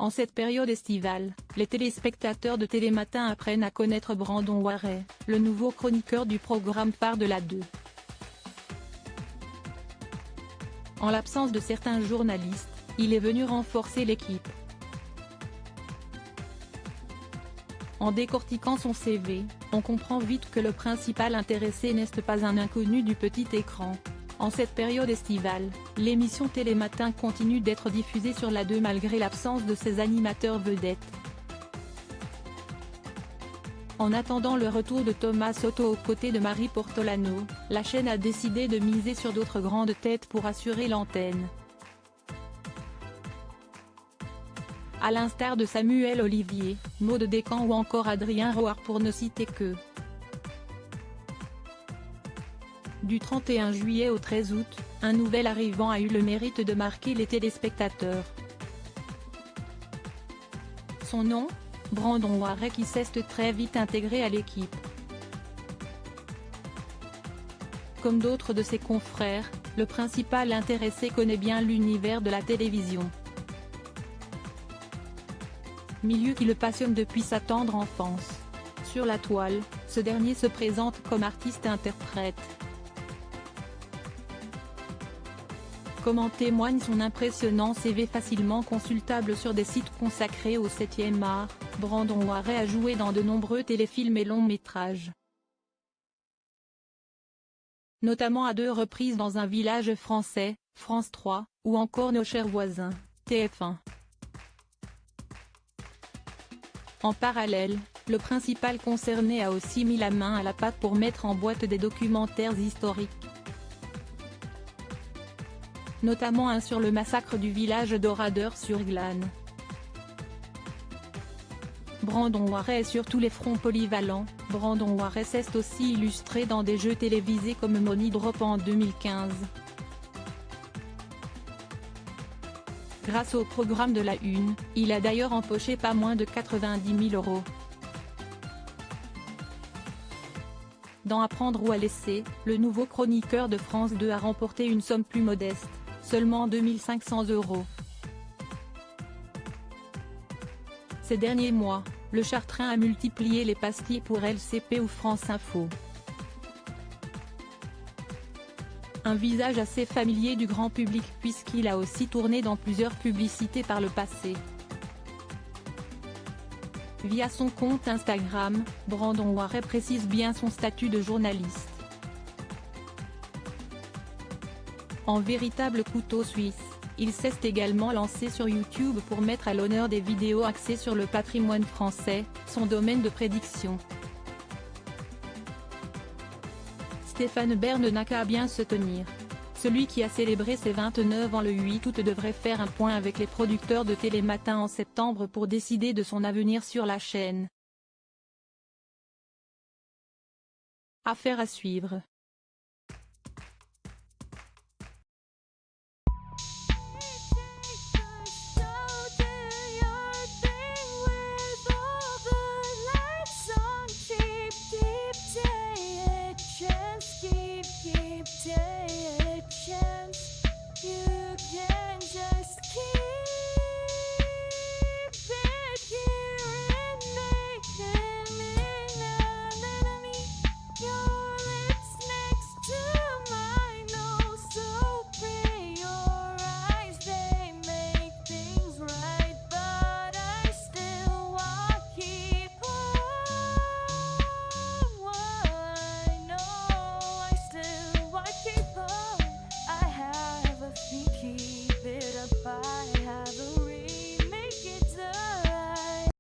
En cette période estivale, les téléspectateurs de Télématin apprennent à connaître Brandon Waray, le nouveau chroniqueur du programme phare de la 2. En l'absence de certains journalistes, il est venu renforcer l'équipe. En décortiquant son CV, on comprend vite que le principal intéressé n'est pas un inconnu du petit écran. En cette période estivale, l'émission Télématin continue d'être diffusée sur la 2 malgré l'absence de ses animateurs vedettes. En attendant le retour de Thomas Soto aux côtés de Marie Portolano, la chaîne a décidé de miser sur d'autres grandes têtes pour assurer l'antenne. À l'instar de Samuel Olivier, Maud Descamps ou encore Adrien Roard pour ne citer que. Du 31 juillet au 13 août, un nouvel arrivant a eu le mérite de marquer les téléspectateurs. Son nom ? Brandon Waray qui s'est très vite intégré à l'équipe. Comme d'autres de ses confrères, le principal intéressé connaît bien l'univers de la télévision. Milieu qui le passionne depuis sa tendre enfance. Sur la toile, ce dernier se présente comme artiste-interprète. Comme en témoigne son impressionnant CV facilement consultable sur des sites consacrés au 7e art, Brandon Waray a joué dans de nombreux téléfilms et longs métrages. Notamment à 2 reprises dans Un village français, France 3, ou encore Nos chers voisins, TF1. En parallèle, le principal concerné a aussi mis la main à la pâte pour mettre en boîte des documentaires historiques. Notamment un sur le massacre du village d'Oradeur-sur-Glane. Brandon Waray est sur tous les fronts polyvalent. Brandon Waray s'est aussi illustré dans des jeux télévisés comme Money Drop en 2015. Grâce au programme de la 1, il a d'ailleurs empoché pas moins de 90 000 €. Dans À prendre ou à laisser, le nouveau chroniqueur de France 2 a remporté une somme plus modeste, seulement 2 500 €. Ces derniers mois, le Chartrain a multiplié les pastilles pour LCP ou France Info. Un visage assez familier du grand public puisqu'il a aussi tourné dans plusieurs publicités par le passé. Via son compte Instagram, Brandon Waray précise bien son statut de journaliste. En véritable couteau suisse, il s'est également lancé sur YouTube pour mettre à l'honneur des vidéos axées sur le patrimoine français, son domaine de prédiction. Stéphane Bern n'a qu'à bien se tenir. Celui qui a célébré ses 29 ans le 8 août devrait faire un point avec les producteurs de Télématin en septembre pour décider de son avenir sur la chaîne. Affaire à suivre.